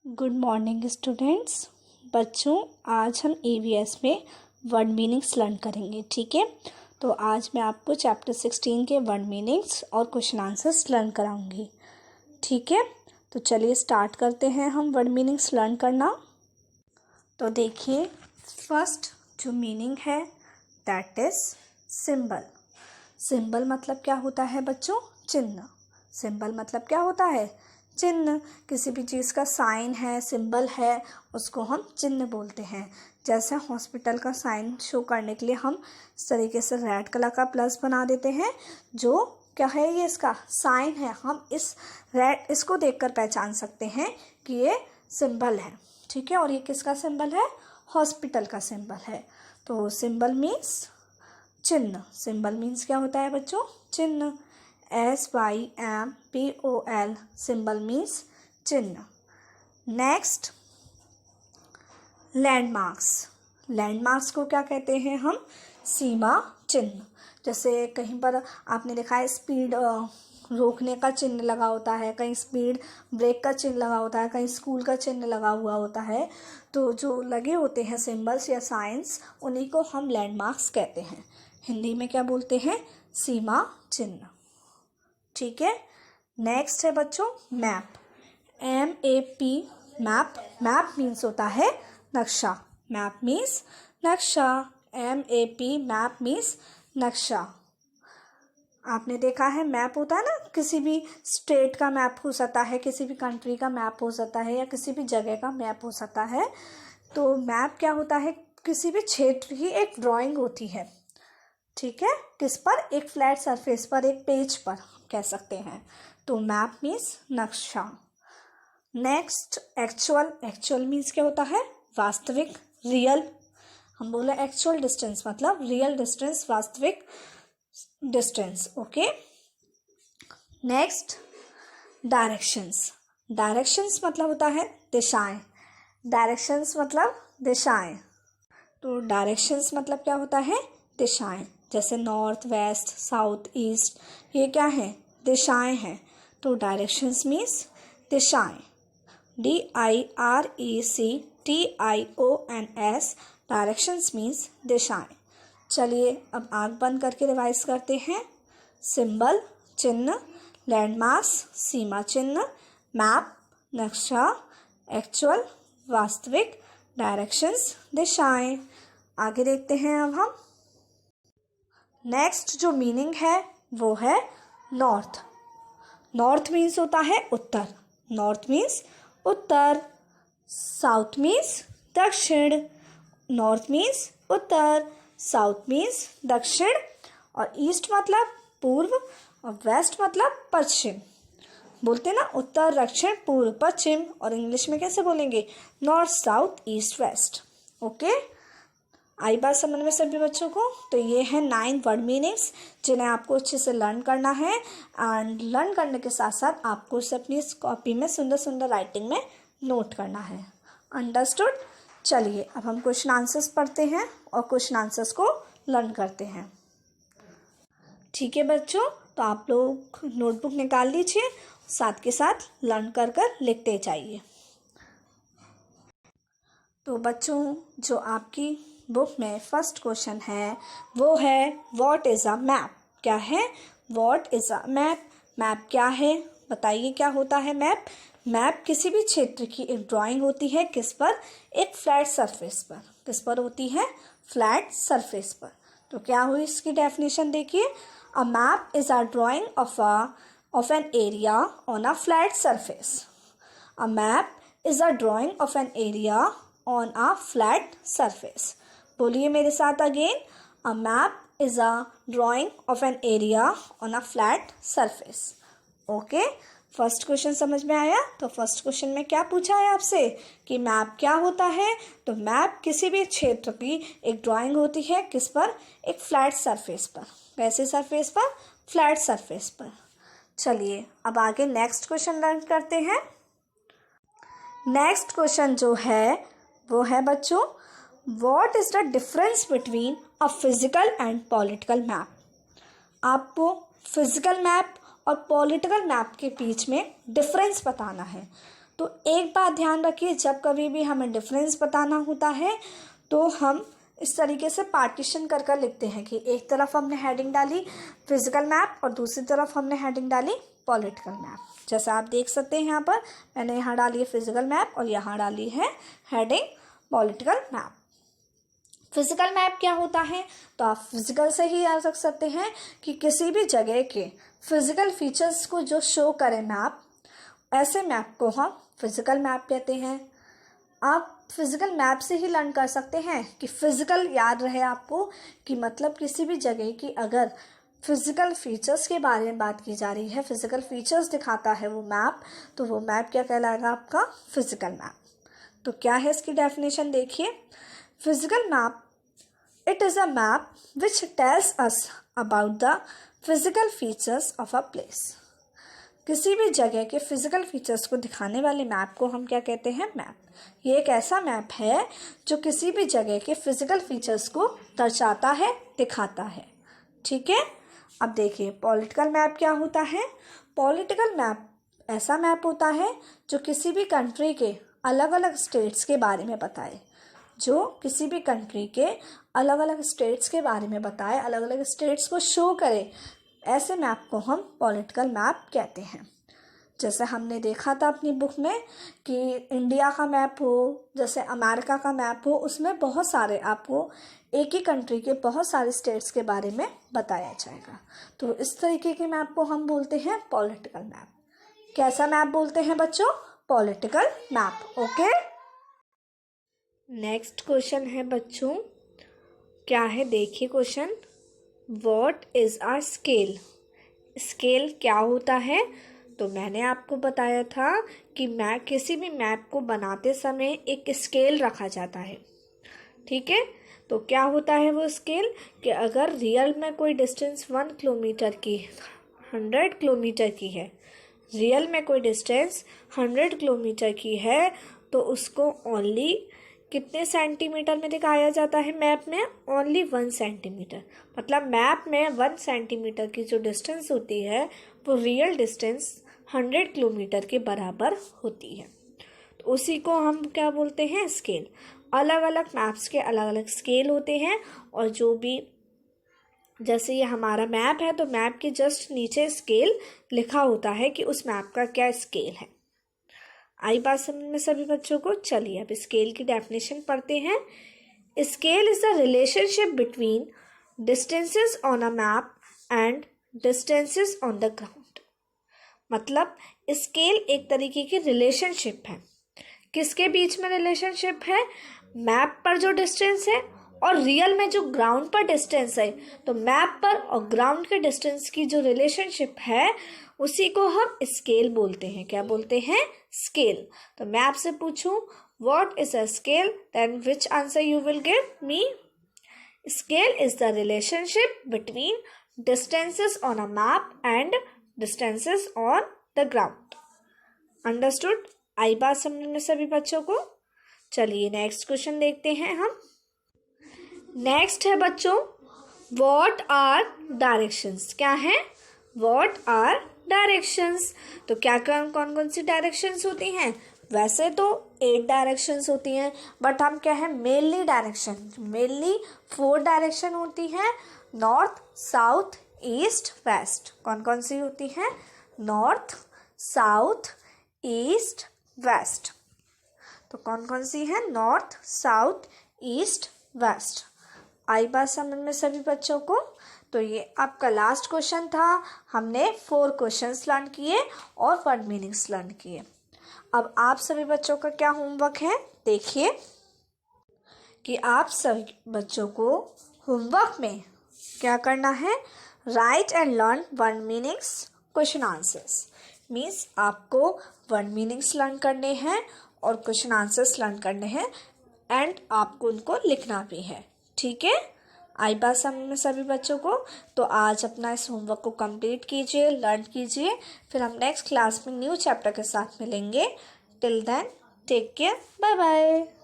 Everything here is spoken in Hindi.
Good morning students. बच्चों, आज हम EVS में वर्ड मीनिंग्स लर्न करेंगे। ठीक है, तो आज मैं आपको चैप्टर 16 के वर्ड मीनिंग्स और क्वेश्चन आंसर्स लर्न कराऊंगी। ठीक है, तो चलिए स्टार्ट करते हैं हम वर्ड मीनिंग्स लर्न करना। तो देखिए, फर्स्ट जो मीनिंग है दैट इज सिंबल। सिंबल मतलब क्या होता है बच्चों? चिन्ह। सिंबल मतलब क्या होता है? चिन्ह। किसी भी चीज़ का साइन है, सिंबल है, उसको हम चिन्ह बोलते हैं। जैसे हॉस्पिटल का साइन शो करने के लिए हम इस तरीके से रेड कलर का प्लस बना देते हैं, जो क्या है, ये इसका साइन है। हम इसको देखकर पहचान सकते हैं कि ये सिंबल है। ठीक है, और ये किसका सिंबल है? हॉस्पिटल का सिंबल है। तो सिंबल मीन्स चिन्ह। सिंबल मीन्स क्या होता है बच्चों? चिन्ह। SYMBOL सिंबल मीन्स चिन्ह। Next, landmarks. लैंडमार्क्स को क्या कहते हैं हम? सीमा चिन्ह। जैसे कहीं पर आपने देखा है स्पीड रोकने का चिन्ह लगा होता है, कहीं स्पीड ब्रेक का चिन्ह लगा होता है, कहीं स्कूल का चिन्ह लगा हुआ होता है। तो जो लगे होते हैं सिंबल्स या साइंस, उन्हीं को हम लैंडमार्क्स कहते हैं। हिंदी में क्या बोलते हैं? सीमा चिन्ह। ठीक है, नेक्स्ट है बच्चों map. MAP map. Map means होता है नक्शा। मैप मीन्स नक्शा। MAP मैप मीन्स नक्शा। आपने देखा है मैप होता है ना, किसी भी स्टेट का मैप हो सकता है, किसी भी कंट्री का मैप हो सकता है, या किसी भी जगह का मैप हो सकता है। तो मैप क्या होता है? किसी भी क्षेत्र की एक ड्राइंग होती है। ठीक है, किस पर? एक फ्लैट सरफेस पर, एक पेज पर कह सकते हैं। तो मैप मीन्स नक्शा। Next, actual. एक्चुअल मीन्स क्या होता है? वास्तविक, रियल। हम बोले एक्चुअल डिस्टेंस मतलब रियल डिस्टेंस, वास्तविक distance. Okay. Next, directions. Directions मतलब होता है दिशाएं। डायरेक्शंस मतलब दिशाएं। तो डायरेक्शंस मतलब क्या होता है? दिशाएं। जैसे नॉर्थ, वेस्ट, साउथ, ईस्ट, ये क्या है? दिशाएं हैं। तो डायरेक्शंस मीन्स दिशाएं। DIRECTIONS डायरेक्शंस मीन्स दिशाएं। चलिए अब आँख बंद करके रिवाइज करते हैं। सिंबल चिन्ह, लैंडमार्क्स सीमा चिन्ह, मैप नक्शा, एक्चुअल वास्तविक, डायरेक्शंस दिशाएं। आगे देखते हैं अब हम। नेक्स्ट जो मीनिंग है वो है नॉर्थ। नॉर्थ मीन्स होता है उत्तर। नॉर्थ मीन्स उत्तर। साउथ मीन्स दक्षिण। नॉर्थ मीन्स उत्तर, साउथ मीन्स दक्षिण, और ईस्ट मतलब पूर्व, और वेस्ट मतलब पश्चिम। बोलते ना उत्तर, दक्षिण, पूर्व, पश्चिम, और इंग्लिश में कैसे बोलेंगे? North, south, east, west. Okay, आई बात समझ में सभी बच्चों को? तो ये है 9 वर्ड मीनिंग्स जिन्हें आपको अच्छे से लर्न करना है। एंड लर्न करने के साथ साथ आपको इसे अपनी कॉपी में सुंदर सुंदर राइटिंग में नोट करना है। अंडरस्टूड? चलिए अब हम क्वेश्चन आंसर्स पढ़ते हैं और क्वेश्चन आंसर्स को लर्न करते हैं। ठीक है बच्चों, तो आप लोग नोटबुक निकाल लीजिए, साथ के साथ लर्न कर कर लिखते जाइए। तो बच्चों, जो आपकी बुक में फर्स्ट क्वेश्चन है वो है व्हाट इज़ अ मैप। क्या है? What is a map. Map क्या है? बताइए क्या होता है मैप? मैप किसी भी क्षेत्र की एक ड्राइंग होती है। किस पर? एक फ्लैट सरफेस पर। किस पर होती है? फ्लैट सरफेस पर। तो क्या हुई इसकी डेफिनेशन? देखिए, a map is a drying of an area on a flat surface. A map is a drying of an area on a flat surface. बोलिए मेरे साथ again. A map is a drying of an area on a flat surface. Okay, first question समझ में आया? तो फर्स्ट क्वेश्चन में क्या पूछा है आपसे कि मैप क्या होता है? तो मैप किसी भी क्षेत्र की एक ड्राइंग होती है। किस पर? एक फ्लैट सरफेस पर। कैसे सरफेस पर? फ्लैट सरफेस पर। चलिए अब आगे नेक्स्ट क्वेश्चन लर्न करते हैं। नेक्स्ट क्वेश्चन जो है वो है बच्चों, what is the difference between a physical and political map. आपको फिजिकल मैप और पॉलिटिकल मैप के बीच में डिफरेंस बताना है। तो एक बात ध्यान रखिए, जब कभी भी हमें डिफरेंस बताना होता है तो हम इस तरीके से पार्टीशन कर कर लिखते हैं कि एक तरफ हमने हेडिंग डाली फिजिकल मैप और दूसरी तरफ हमने हेडिंग डाली पॉलिटिकल मैप। जैसा आप देख सकते हैं यहाँ पर मैंने यहाँ डाली है फिजिकल मैप और यहाँ डाली है heading political map. Physical map क्या होता है, तो आप फिजिकल से ही याद रख सकते हैं कि किसी भी जगह के फिजिकल फीचर्स को जो शो करे मैप, ऐसे मैप को हम फिजिकल मैप कहते हैं। आप फिजिकल मैप से ही लर्न कर सकते हैं कि फिजिकल याद रहे आपको कि मतलब किसी भी जगह की अगर फिजिकल फीचर्स के बारे में बात की जा रही है, फिजिकल फीचर्स दिखाता है वो मैप, तो वो मैप क्या कहलाएगा आपका फिजिकल मैप। तो क्या है इसकी डेफिनेशन देखिए, physical map it is a map which tells us about the physical features of a place. किसी भी जगह के फिजिकल फीचर्स को दिखाने वाले मैप को हम क्या कहते हैं, मैप। ये एक ऐसा मैप है जो किसी भी जगह के फिजिकल फीचर्स को दर्शाता है, दिखाता है। ठीक है, अब देखिए पॉलिटिकल मैप क्या होता है। पॉलिटिकल मैप ऐसा मैप होता है जो किसी भी कंट्री के अलग अलग स्टेट्स के बारे में बताए, जो किसी भी कंट्री के अलग अलग स्टेट्स के बारे में बताए, अलग अलग स्टेट्स को शो करे, ऐसे मैप को हम पॉलिटिकल मैप कहते हैं। जैसे हमने देखा था अपनी बुक में कि इंडिया का मैप हो, जैसे अमेरिका का मैप हो, उसमें बहुत सारे आपको एक ही कंट्री के बहुत सारे स्टेट्स के बारे में बताया जाएगा। तो इस तरीके के मैप को हम बोलते हैं पॉलिटिकल मैप। कैसा मैप बोलते हैं बच्चों, political map. Okay, next question है बच्चों, क्या है देखिए question, what is a scale. Scale क्या होता है, तो मैंने आपको बताया था कि मैप, किसी भी मैप को बनाते समय एक स्केल रखा जाता है। ठीक है, तो क्या होता है वो स्केल कि अगर रियल में कोई डिस्टेंस 1 किलोमीटर की 100 किलोमीटर की है, रियल में कोई डिस्टेंस 100 किलोमीटर की है, तो उसको ओनली कितने सेंटीमीटर में दिखाया जाता है मैप में, ओनली 1 सेंटीमीटर। मतलब मैप में 1 सेंटीमीटर की जो डिस्टेंस होती है वो रियल डिस्टेंस 100 किलोमीटर के बराबर होती है। तो उसी को हम क्या बोलते हैं, स्केल। अलग अलग मैप्स के अलग अलग स्केल होते हैं, और जो भी, जैसे ये हमारा मैप है तो मैप के जस्ट नीचे स्केल लिखा होता है कि उस मैप का क्या स्केल है। आई बात समझ में सभी बच्चों को। चलिए अब स्केल की डेफिनेशन पढ़ते हैं। Scale is the relationship between distances on a map and distances on the ground. मतलब स्केल एक तरीके की रिलेशनशिप है। किसके बीच में रिलेशनशिप है, मैप पर जो डिस्टेंस है और रियल में जो ग्राउंड पर डिस्टेंस है। तो मैप पर और ग्राउंड के डिस्टेंस की जो रिलेशनशिप है उसी को हम स्केल बोलते हैं। क्या बोलते हैं, स्केल। तो मैं आपसे पूछूं what is a scale, then which answer you will give me. Scale is the relationship between distances on a map and distances on the ground. Understood, आई बात समझ में सभी बच्चों को। चलिए नेक्स्ट क्वेश्चन देखते हैं हम। नेक्स्ट है बच्चों, व्हाट आर डायरेक्शंस। क्या है, व्हाट आर डायरेक्शंस। तो क्या कौन कौन सी डायरेक्शंस होती हैं, वैसे तो 8 डायरेक्शंस होती हैं, बट हम क्या है, मेनली डायरेक्शन, मेनली 4 डायरेक्शन होती हैं, नॉर्थ, साउथ, ईस्ट, वेस्ट। कौन कौन सी होती हैं, नॉर्थ, साउथ, ईस्ट, वेस्ट। तो कौन कौन सी है, नॉर्थ, साउथ, ईस्ट, वेस्ट। आई बात समझ में सभी बच्चों को। तो ये आपका लास्ट क्वेश्चन था। हमने 4 क्वेश्चंस लर्न किए और वर्ड मीनिंग्स लर्न किए। अब आप सभी बच्चों का क्या होमवर्क है, देखिए कि आप सभी बच्चों को होमवर्क में क्या करना है, right and learn word meanings, question answers. Means आपको वर्ड मीनिंग्स लर्न करने हैं और क्वेश्चन आंसर्स लर्न करने हैं, एंड आपको उनको लिखना भी है। ठीक है, आई बात समझ में सभी बच्चों को। तो आज अपना इस होमवर्क को कंप्लीट कीजिए, लर्न कीजिए, फिर हम नेक्स्ट क्लास में न्यू चैप्टर के साथ मिलेंगे। Till then take care, bye bye.